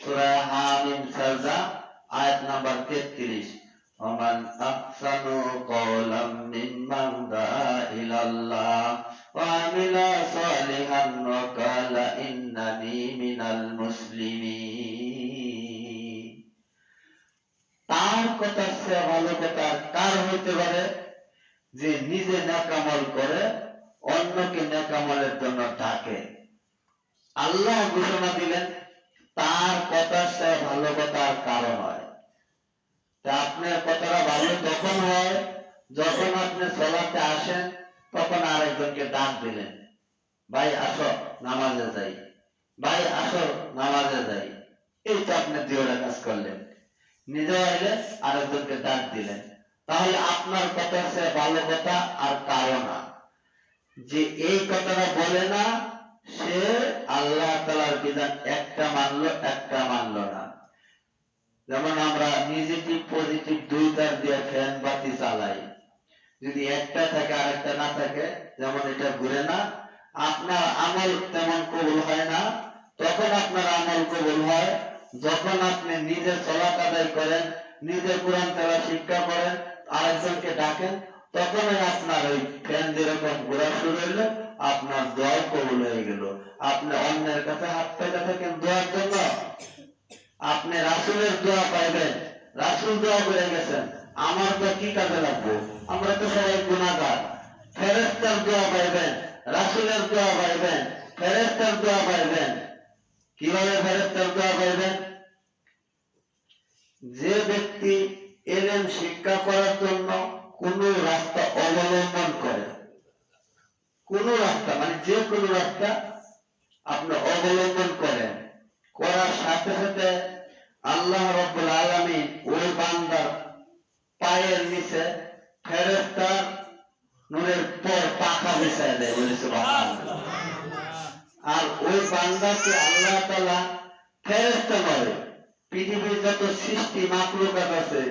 সূরা হামিম সাজদা আয়াত number 33। Oman আহসানু কওলাম মিম্মান দাআ ইলাল্লাহ ওয়া আমিলা সালিহান ওয়া ক্বালা ইন্নানি মিনাল মুসলিমিন। তার কথা সে ভালো কথা কার হইতে পারে যে নিজে নেক আমল করে অন্যকে নেক আমলের জন্য ডাকে। আল্লাহ ঘোষণা দিলেন তার কথা সে ভালো কথার কারণ হয়। তা আপনার কথাটা ভালো তখন হয় যখন আপনি সালাতে আসেন, তখন আরেকজনকে ডাক দিলেন, ভাই আসো নামাজে যাই, ভাই আসো নামাজে যাই। এই তো আপনি দুইটা কাজ করলেন, নিজে আইলে আরেকজনকে ডাক দিলেন। তাহলে আপনার কথা সে ভালো কথা আর কারণ না। যে এই কথাটা বলে না সে আল্লাহ তাআলার বিধান একটা মানলো একটা মানলো না। যেমন আমরা নেগেটিভ পজিটিভ দুইটার দিয়ে ফ্যান বাতি চালাই, যদি একটা থাকে আরেকটা না থাকে, যেমন এটা ঘুরে না, আপনার আমল তেমন কবুল হয় না। তখন আপনার আমল কবুল হয় যখন আপনি নিজে সালাত আদায় করেন, নিজে কোরআন তেলাওয়াত শিক্ষা করেন, আরেকজনকে ডাকেন, তখনই আপনার ওই ফ্যান যেরকম ঘোরা শুরু হইলো, আপনার দোয়া কবুল হয়ে গেল। আপনি অন্যের কাছে হাত পেতে থাকেন দোয়ার জন্য, আপনি রাসূলের দোয়া পাইবেন। রাসূল দোয়া করে গেছেন, আমার তো কি কাজে লাগবে, আমরা তো সবাই গুনাহগার। ফেরেশতার দোয়া পাইবেন, রাসূলের দোয়া পাইবেন, ফেরেশতার দোয়া পাইবেন। কিভাবে ফেরেশতার দোয়া পাইবেন? যে ব্যক্তি ইলম শিক্ষা করার জন্য কোন রাস্তা অবলম্বন করে, কোন রাস্তা মানে যে কোন রাস্তা আপনি অবলম্বন করেন, করার সাথে সাথে আল্লাহ রাব্বুল আলামিন ওই বান্দার পায়ের নিচে ফেরেশতা নূরের পর পাখা বিছায় দেয়, বলে সুবহানাল্লাহ। আর ওই বান্দাকে আল্লাহ তাআলা ফেরেশতা নয়, পৃথিবীর যত সৃষ্টি মাখলুকাত আছে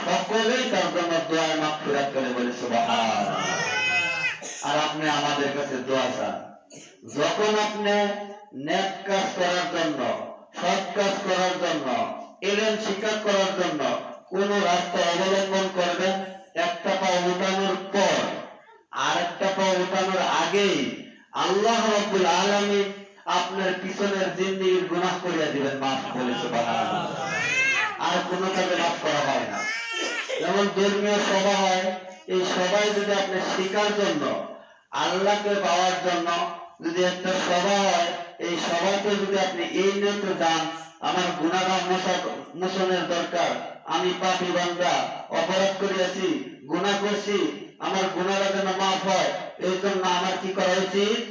সকলেই তার জন্য দোয়া মাগফিরাত করে, বলে সুবহানাল্লাহ। আর আপনি আমাদের কাছে দোয়া চান। যখন আপনি নেক কাজ করার জন্য, সৎ কাজ করার জন্য, ইলম শিক্ষা করার জন্য কোন রাস্তা অবলম্বন করবেন, একটা পা উঠানোর পর আরেকটা পা উঠানোর আগেই আল্লাহ রাব্বুল আলামিন আপনার পিছনের জিন্দেগির গুনাহ করিয়া দিবেন, মাফ করে, সুবহানাল্লাহ। আর কোন কাজে মাফ করা হয় না। যেমন ধর্মীয় সভা হয়, এই সভায় যদি আপনি শিকার জন্য, আল্লাহকে পাওয়ার জন্য যদি একটা সভা হয়, এই সভাতে যদি আপনি এই নিয়তে যান, আমার গুনাহ মোচনের দরকার, আমি পাপী বান্দা, অপরাধ করিয়াছি, গুনাহ করছি, আমার গুনাহটা যেন মাফ হয়, এই জন্য আমার কি করা উচিত?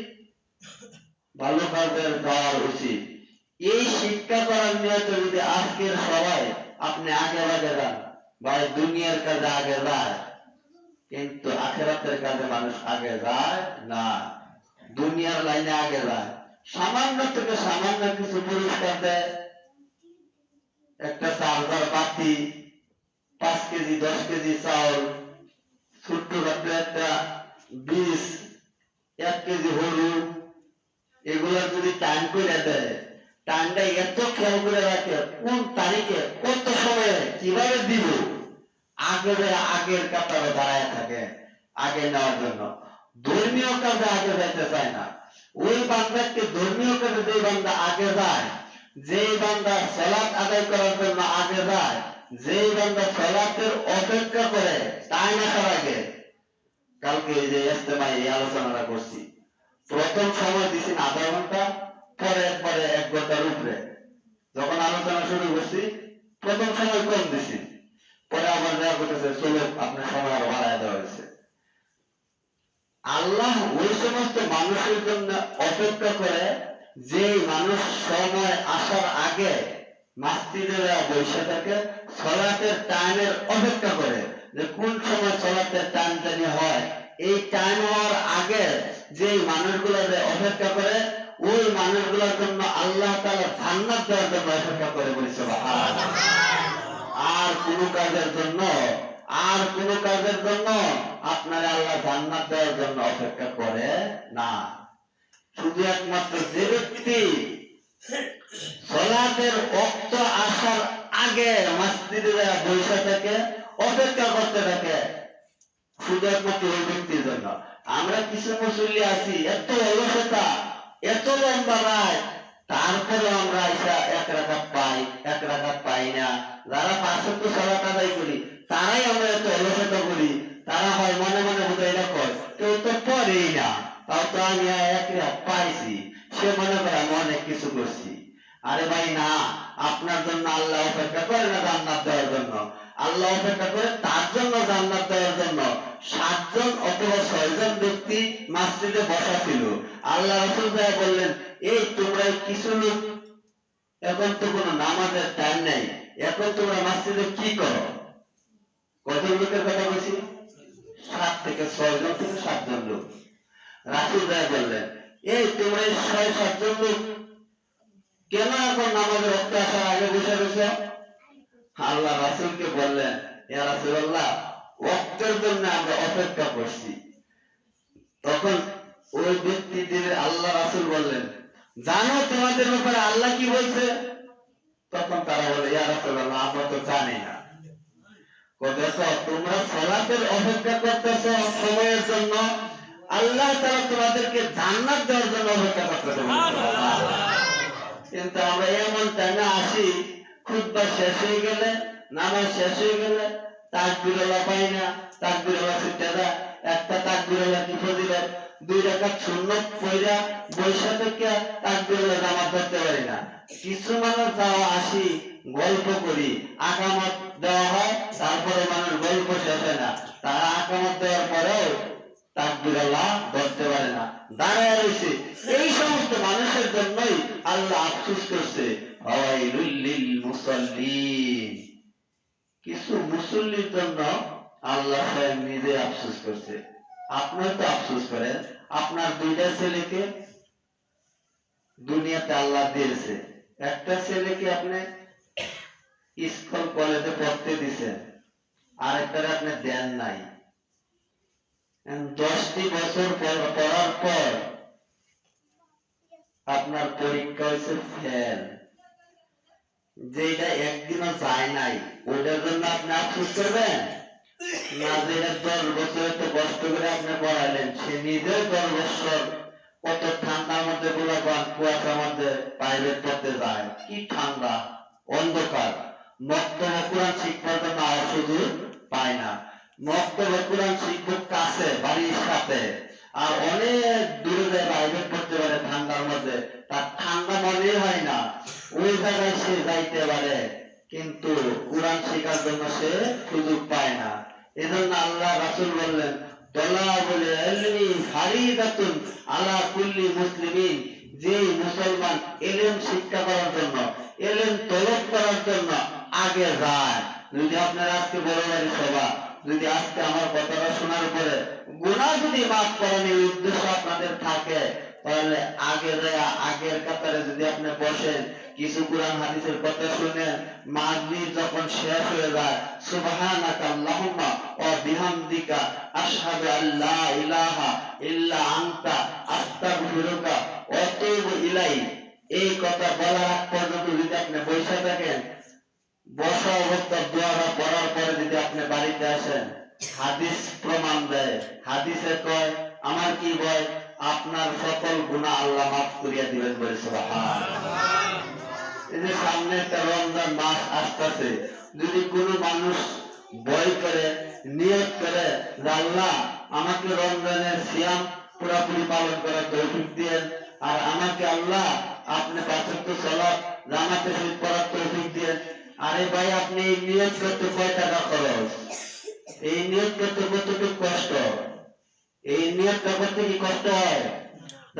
ভালো কাজের দেওয়া উচিত। এই শিক্ষা করার নিয়তে যদি আজকের সভায় আপনি আগে আগে যান, ভাই দুনিয়ার কাজে আগে যায়, কিন্তু আখিরাতের কাজে মানুষ আগে যায় না, দুনিয়ার লাইনে আগে যায়। সামান্য থেকে সামান্য কিছু পুরস্কার দেয়, একটা চার্জার বাতি, 5 কেজি 10 কেজি চাউল, ছোট্ট একটা বীজ, 1 কেজি হলুদ, এগুলা যদি টাইম করে দেয়, টাইমটা এত খেয়াল করে রাখে কোন তারিখে কত সময়ে কিভাবে দিব, আগের কাতারে দাঁড়ায় থাকে আগে নেওয়ার জন্য। ধর্মীয় কাজে আগে যাইতে চায় না। ওই বান্দাকে ধর্মীয় কাজে যে বান্দা আগে যায়, যে বান্দা সালাত আদায় করার জন্য আগে যায়, যে বান্দা সালাতের অপেক্ষা করে টাইম আসার আগে। কালকে এই যে ইজতেমায় এই আলোচনাটা করছি, প্রথম সময় দিছি আধা ঘন্টা, পরে একবারে 1 ঘন্টার উপরে। যখন আলোচনা শুরু করছি প্রথম সময় কম দিছি, পরে আবার দেওয়া করতেছে চলো আপনার সময় আরো বাড়ায় দেওয়া হয়েছে। আল্লাহ ওই সমস্ত মানুষের জন্য অপেক্ষা করে যে মানুষ সময় আসার আগে মসজিদে বসে থাকে, সালাতের টাইমের অপেক্ষা করে যে কোন সময় সালাতের টাইম জানি হয়। এই টাইম হওয়ার আগে যে মানুষগুলো অপেক্ষা করে, ওই মানুষগুলোর জন্য আল্লাহ তাআলা জান্নাত দেওয়ার জন্য অপেক্ষা করে, বলে সুবহানাল্লাহ। আর কোন কাজের জন্য আপনার আল্লাহ জান্নাত দেওয়ার জন্য অপেক্ষা করে না। শুধু একমাত্র যে ব্যক্তি সলাতের ওয়াক্ত আসার আগে মসজিদে বসে থেকে অপেক্ষা করতে থাকে শুধু একমাত্র ওই ব্যক্তির জন্য। আমরা কিছু মুসল্লি আছি এত অলসতা, এত লম্বা রাত, তারপরে আমরা এসা এক রাকাত পাই, এক রাকাত পাই না। যারা 5 ওয়াক্ত সালাত আদায় করি তারাই আমরা এত অলসতা করি। তারা হয় মনে মনে বোধহয় এটা কর, কেউ তো পড়েই না, তাও তো আমি এক রাত পাইছি, সে মনে করে আমি অনেক কিছু করছি। আরে ভাই না, আপনার জন্য আল্লাহ অপেক্ষা করে না জান্নাত দেওয়ার জন্য, আল্লাহ অপেক্ষা করে তার জন্য জান্নাত দেওয়ার জন্য। 7 জন অথবা 6 জন ব্যক্তি মসজিদে বসা ছিল। আল্লাহ রাসূল বললেন, এই তোমরা কিছু লোক, এখন তো কোনো নামাজের টাইম নেই, এখন তোমরা মসজিদে কি করো? কজন লোকের কথা বলছি? 7 থেকে 6 জন থেকে 7 জন লোক। রাসূল বললেন, এই তোমরা 6-7 জন লোক কেন এখন নামাজের ওয়াক্ত আসার আগে বসে রয়েছে? আল্লাহ রাসূলকে বললেন, ইয়া রাসূলুল্লাহ, ওয়াক্তের জন্য আমরা অপেক্ষা করছি। তখন ওই ব্যক্তিদের আল্লাহ রাসূল বললেন, জানো তোমাদের ব্যাপারে আল্লাহ কি বলছে? তখন তারা বলে, ইয়া রাসূলুল্লাহ, আমরা তো জানি না। দেখো, তোমরা সালাতের অপেক্ষা করতেছো সময়ের জন্য, আল্লাহ তাআলা তোমাদেরকে জান্নাত দেওয়ার জন্য অপেক্ষা করতেছে। কিন্তু আমরা এমন টাইমে আসি, খুতবা শেষ হয়ে গেলে, নামাজ শেষ হয়ে গেলে তাকবীরুল্লাহ পাই না, তাকবীরুল্লাহ ছুটে যায়, একটা তাকবীরুল্লাহ কি ফজিলত, 2 রাকাত সুন্নাত পড়া বৈশা থেকে তাকবীরুল্লাহ জামাত ধরতে পারি না। কিছু মানুষ যাও আসি গল্প করি, আকামত দেওয়া হয়, তারপরে মানুষ গল্প শেষ হয় না, তারা আকামত দেওয়ার পরেও তাকবীরুল্লাহ ধরতে পারে না, দাঁড়ায় রয়েছে। এই সমস্ত মানুষের জন্যই আল্লাহ আফসোস করছে, ওয়াইলুল লিল মুসাল্লিন। কিছু মুসল্লির জন্য আল্লাহ স্বয়ং নিজে আফসোস করছে। আপনার তো আফসোস করেন, আপনার 2টা ছেলেকে দুনিয়াতে আল্লাহ দিয়েছে, একটা ছেলেকে আপনি স্কুল কলেজে পড়তে দিয়েছেন, আরেকটারে আপনি দেন নাই। 10টি বছর পড়ার পর আপনার পরীক্ষা হয়েছে ফেল, যেটা একদিনও যায় নাই, ওটার জন্য আপনি আফসোস করবেন না? যেটা 10 বছর তো কষ্ট করে আপনি পড়ালেন, সে নিজেও 10 বছর কত ঠান্ডার মধ্যে গোলাপান কুয়াশার মধ্যে প্রাইভেট পড়তে যায়, কি ঠান্ডা অন্ধকার, মক্তব কোরআন শিক্ষার জন্য আর সুযোগ পায় না। মক্তব কোরআন শিক্ষক কাছে বাড়ির সাথে, আর অনেক দূরে যায় প্রাইভেট পড়তে পারে ঠান্ডার মধ্যে, তার ঠান্ডা মনে হয় না, ওই জায়গায় সে যাইতে পারে, কিন্তু কোরআন শেখার জন্য সে সুযোগ পায় না। এজন্য আল্লাহ রাসূল বললেন, তলাবুল ইলমি ফারিদাতুন আলা কুল্লি মুসলিমিন, যে মুসলমান ইলম শিক্ষা করার জন্য, ইলম তলব করার জন্য আগে যায়। যদি আপনারা আজকে বড় বাড়ি সভা, যদি আজকে আমার কথাটা শোনার পরে গুনাহ যদি মাফ করানোর উদ্দেশ্য আপনাদের থাকে, তাহলে আগে যায় আগের কাতারে যদি আপনি বসেন, কিছু কোরআন হাদিসের কথা শুনেন, মাগরিব যখন শেষ হয়ে যায়, সুবহানাকা আল্লাহুম্মা ওয়া বিহামদিকা আশহাদু আল্লা ইলাহা ইল্লা আনতা আস্তাগফিরুকা ওয়া আতুবু ইলাইক, এই কথা বলার আগ পর্যন্ত যদি আপনি বসে থাকেন, বসা অবস্থায় দোয়াটা পড়ার পরে যদি আপনি বাড়িতে আসেন, হাদিস প্রমাণ দেয়, হাদিসে কয়, আমার কি ভয়, আপনার সকল গুনাহ আল্লাহ মাফ করিয়া দিবেন বলে। সুবহানাল্লাহ। এই যে সামনে একটা রমজান মাস আসতেছে, যদি কোনো মানুষ ভয় করে, নিয়ত করে যে আল্লাহ আমাকে রমজানের সিয়াম পুরোপুরি পালন করার তৌফিক দিয়েন, আর আমাকে আল্লাহ আপনি 5 ওয়াক্ত সালাত জামাতের সহিত পড়ার তৌফিক দিয়েন। আরে ভাই, আপনি এই নিয়ত করতে কয় টাকা খরচ, এই নিয়ত করতে কতটুকু কষ্ট, এই নিয়তটা করতে কি কষ্ট হয়?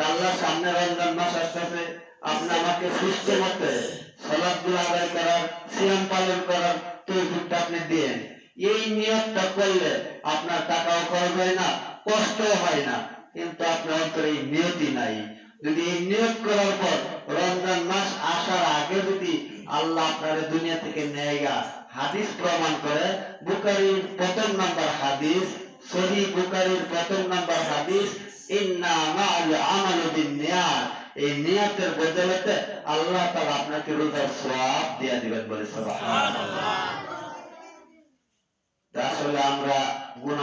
আল্লাহ সামনে রমজান মাস আসতেছে, আপনি আমাকে সুস্থ মতে সালাতগুলো আদায় করার, সিয়াম পালন করার তৌফিকটা আপনি দেন। এই নিয়তটা করলে আপনার টাকাও খরচ হয় না, কষ্টও হয় না, কিন্তু আপনার অন্তরে এই নিয়তই নাই। যদি এই নিয়ত করার পর রমজান মাস আসার আগে যদি আল্লাহ আপনার দুনিয়া থেকে নেয়গা, হাদিস প্রমাণ করে, বুখারীর 1ম নাম্বার হাদিস, সহিহ বুখারীর 1ম নাম্বার হাদিস, ইন্না মা'আল আমালু বিন্নিয়াত, এই নিয়তের বদলেতে আল্লাহ তাআলা আপনাকে রোজার সওয়াব দিয়ে দিবেন বলে সুবহানাল্লাহ। আসলে আমরা